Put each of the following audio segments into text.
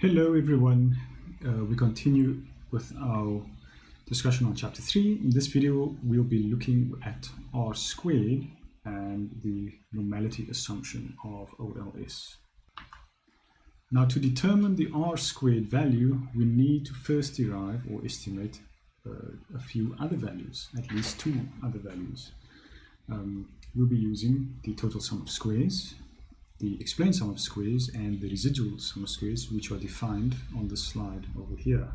Hello everyone, we continue with our discussion on chapter 3. In this video we'll be looking at R squared and the normality assumption of OLS. Now, to determine the R squared value, we need to first derive or estimate a few other values, at least two other values. We'll be using the total sum of squares, the explained sum of squares, and the residual sum of squares, which are defined on the slide over here.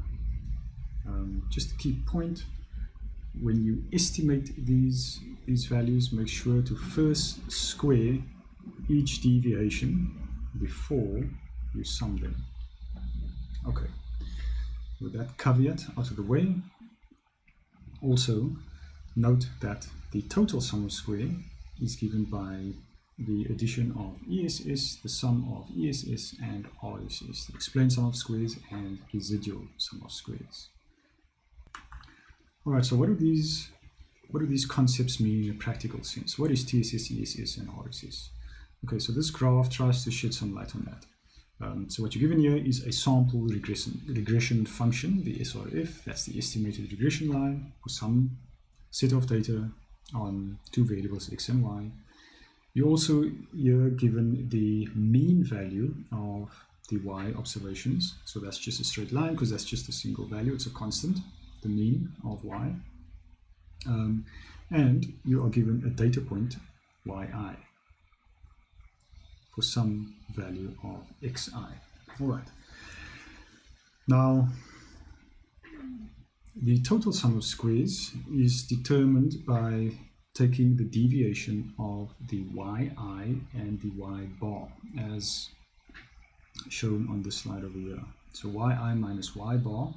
Just a key point: when you estimate these values, make sure to first square each deviation before you sum them. Okay, with that caveat out of the way, also note that the total sum of square is given by the addition of ESS, the sum of ESS and RSS, the explained sum of squares and residual sum of squares. Alright, so what do these concepts mean in a practical sense? What is TSS, ESS and RSS? Okay, so this graph tries to shed some light on that. So what you're given here is a sample regression function, the SRF, that's the estimated regression line for some set of data on two variables x and y. You're also here given the mean value of the y observations. So that's just a straight line because that's just a single value. It's a constant, the mean of y. And you are given a data point, yi, for some value of xi. All right. Now, the total sum of squares is determined by taking the deviation of the yi and the y bar, as shown on this slide over here. So yi minus y bar,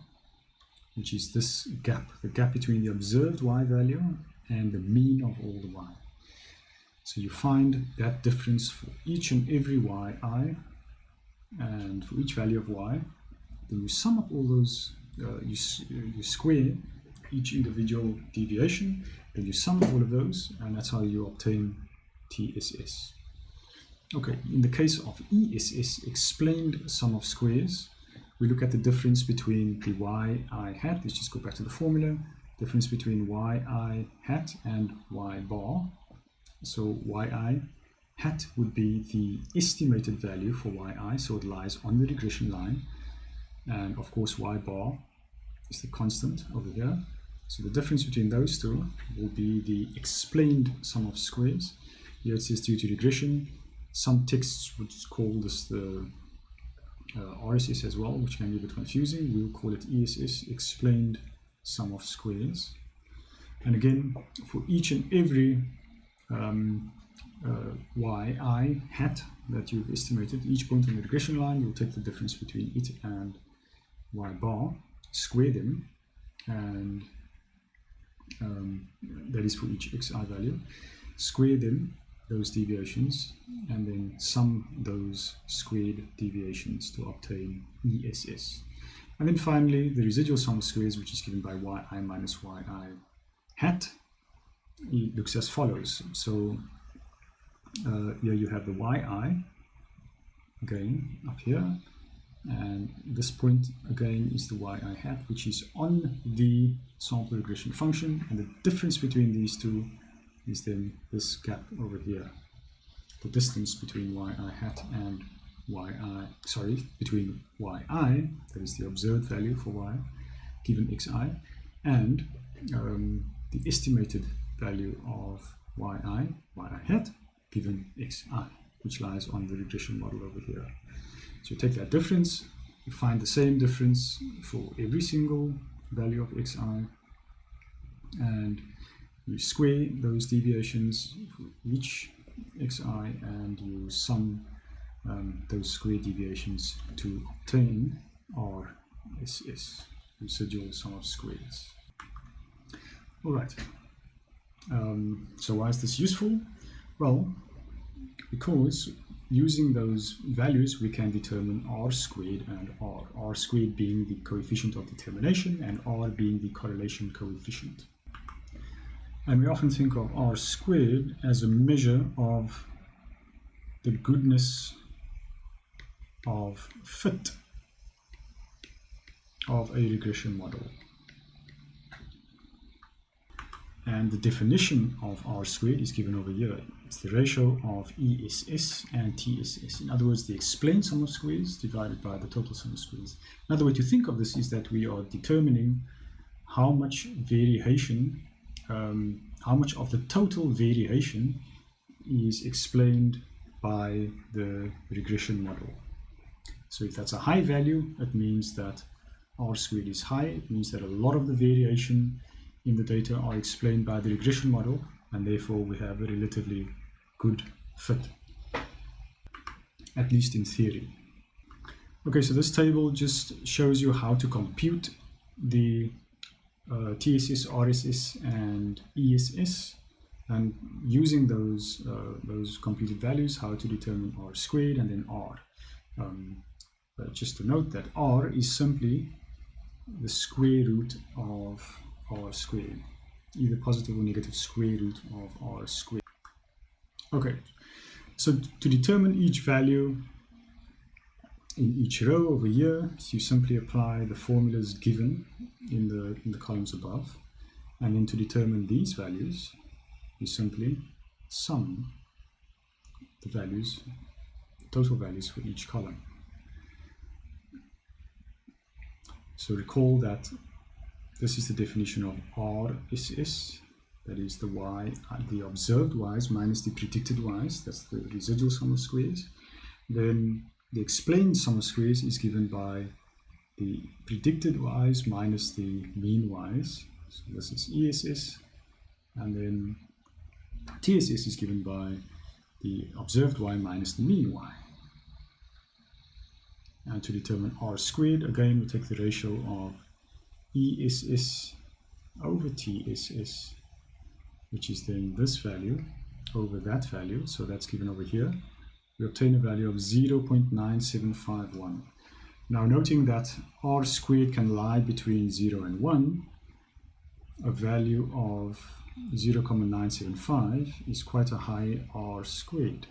which is this gap, the gap between the observed y value and the mean of all the y. So you find that difference for each and every yi, and for each value of y, then you sum up all those, you square each individual deviation, then you sum all of those, and that's how you obtain TSS. Okay, in the case of ESS, explained sum of squares, we look at the difference between the yi hat, let's just go back to the formula, difference between yi hat and y bar. So yi hat would be the estimated value for yi, so it lies on the regression line, and of course y bar is the constant over here. So the difference between those two will be the explained sum of squares. Here it says due to regression. Some texts would call this the RSS as well, which can be a bit confusing. We'll call it ESS, explained sum of squares. And again, for each and every yi hat that you've estimated, each point on the regression line, you'll take the difference between it and y bar, square them, and that is for each xi value, square them, those deviations, and then sum those squared deviations to obtain ESS. And then finally, the residual sum of squares, which is given by yi minus yi hat, it looks as follows. So here you have the yi again up here, and this point again is the yi hat, which is on the sample regression function, and the difference between these two is then this gap over here, the distance between yi hat and between yi, that is the observed value for y given xi, and the estimated value of yi hat given xi, which lies on the regression model over here. So you take that difference, you find the same difference for every single value of xi, and you square those deviations for each xi, and you sum those square deviations to obtain RSS, residual sum of squares. All right. So why is this useful? Well, because using those values we can determine R squared and R. R squared being the coefficient of determination and R being the correlation coefficient. And we often think of R squared as a measure of the goodness of fit of a regression model. And the definition of R squared is given over here. It's the ratio of ESS and TSS. In other words, the explained sum of squares divided by the total sum of squares. Another way to think of this is that we are determining how much variation, how much of the total variation is explained by the regression model. So if that's a high value, it means that R squared is high. It means that a lot of the variation in the data are explained by the regression model, and therefore we have a relatively good fit, at least in theory. Okay, so this table just shows you how to compute the TSS, RSS, and ESS, and using those computed values, how to determine R squared and then R. But just to note that R is simply the square root of R squared, either positive or negative square root of R squared. Okay, so to determine each value in each row over here, you simply apply the formulas given in the columns above, and then to determine these values, you simply sum the values, total values for each column. So recall that this is the definition of RSS, that is the y, the observed y's minus the predicted y's, that's the residual sum of squares. Then the explained sum of squares is given by the predicted y's minus the mean y's. So this is ESS, and then TSS is given by the observed y minus the mean y. And to determine R squared, again we take the ratio of ESS over TSS, which is then this value over that value, so that's given over here. We obtain a value of 0.9751. Now noting that R squared can lie between 0 and 1, a value of 0.975 is quite a high R squared.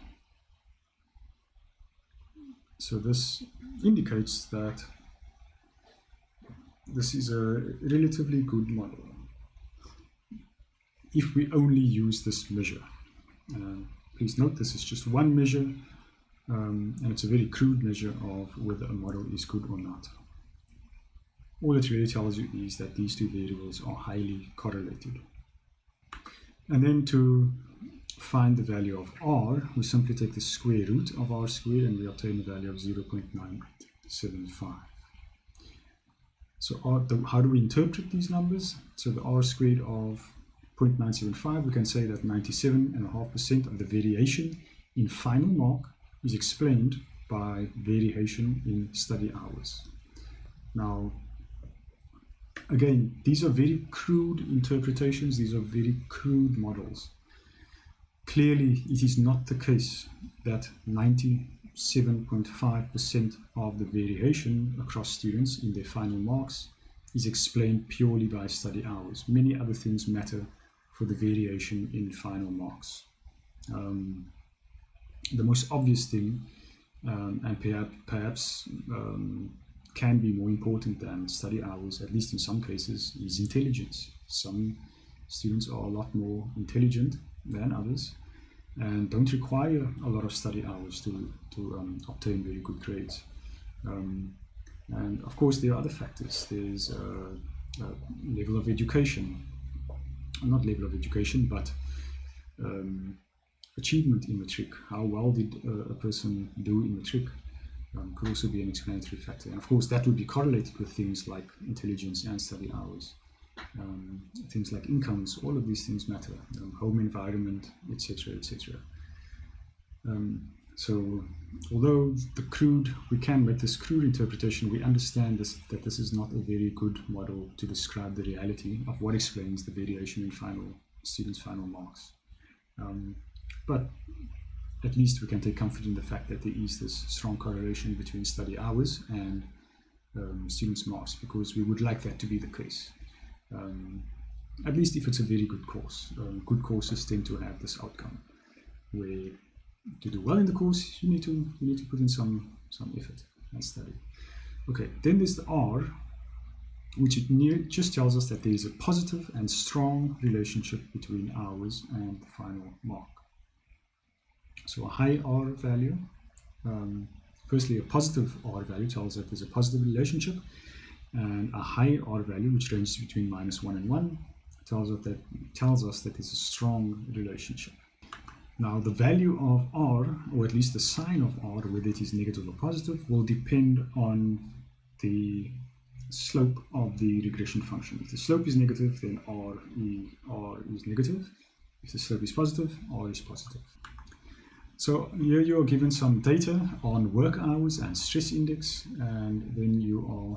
So this indicates that this is a relatively good model if we only use this measure. Please note this is just one measure, and it's a very crude measure of whether a model is good or not. All it really tells you is that these two variables are highly correlated. And then to find the value of R, we simply take the square root of R squared and we obtain a value of 0.975. So how do we interpret these numbers? So the R squared of 0.975, we can say that 97.5% of the variation in final mark is explained by variation in study hours. Now, again, these are very crude interpretations, these are very crude models. Clearly, it is not the case that 97.5% of the variation across students in their final marks is explained purely by study hours. Many other things matter for the variation in final marks. The most obvious thing, and perhaps can be more important than study hours, at least in some cases, is intelligence. Some students are a lot more intelligent than others and don't require a lot of study hours to obtain very good grades. And of course there are other factors. There's level of education, not level of education, but achievement in matric. How well did a person do in matric could also be an explanatory factor. And of course that would be correlated with things like intelligence and study hours. Things like incomes, all of these things matter, home environment, etc., etc. So although we can make this crude interpretation, we understand that this is not a very good model to describe the reality of what explains the variation in students' final marks. But at least we can take comfort in the fact that there is this strong correlation between study hours and students' marks, because we would like that to be the case. At least if it's a very good course. Good courses tend to have this outcome, where to do well in the course, you need to put in some effort and study. Okay, then there's the R, which just tells us that there is a positive and strong relationship between ours and the final mark. So a high R value, firstly a positive R value tells that there's a positive relationship, and a high R value, which ranges between -1 and 1, tells us that there's a strong relationship. Now the value of R, or at least the sign of R, whether it is negative or positive, will depend on the slope of the regression function. If the slope is negative, then R is negative. If the slope is positive, R is positive. So here you are given some data on work hours and stress index, and then you are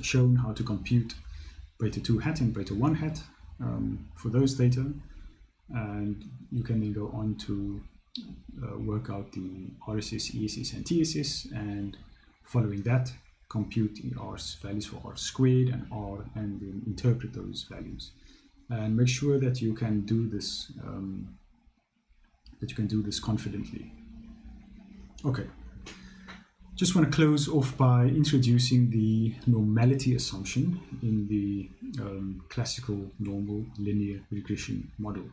shown how to compute beta 2 hat and beta 1 hat for those data, and you can then go on to work out the RSS, ESS, and TSS, and following that compute the values for R squared and R, and then interpret those values, and make sure that you can do this confidently. Okay, just want to close off by introducing the normality assumption in the classical normal linear regression model.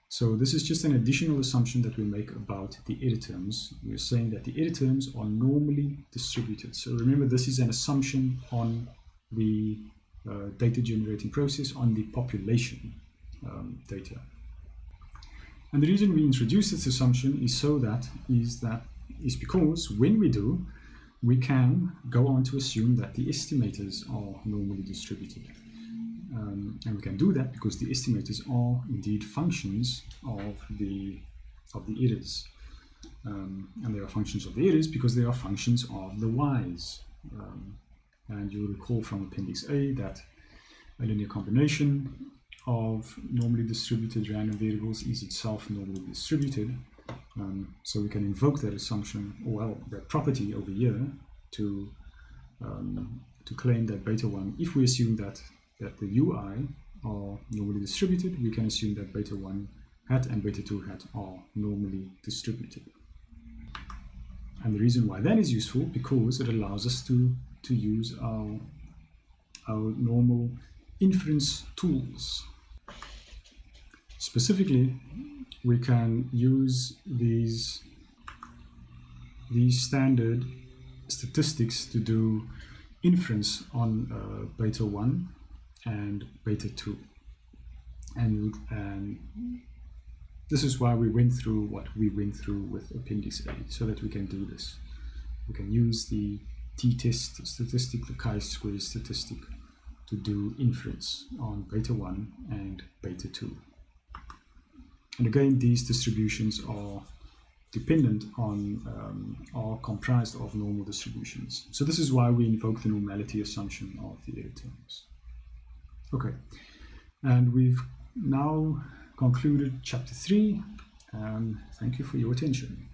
So this is just an additional assumption that we make about the error terms. We're saying that the error terms are normally distributed. So remember, this is an assumption on the data generating process, on the population data. And the reason we introduce this assumption is because when we do, we can go on to assume that the estimators are normally distributed. And we can do that because the estimators are indeed functions of the errors. And they are functions of the errors because they are functions of the y's. And you'll recall from Appendix A that a linear combination of normally distributed random variables is itself normally distributed. So we can invoke that assumption, or well, that property over here to claim that beta 1, if we assume that the UI are normally distributed, we can assume that beta 1 hat and beta 2 hat are normally distributed. And the reason why that is useful, because it allows us to use our normal inference tools. Specifically, we can use these standard statistics to do inference on beta 1 and beta 2. And this is why we went through what we went through with Appendix A, so that we can do this. We can use the t-test statistic, the chi-square statistic, to do inference on beta 1 and beta 2. And again, these distributions are dependent on, are comprised of normal distributions. So this is why we invoke the normality assumption of the error terms. Okay, and we've now concluded chapter 3. Thank you for your attention.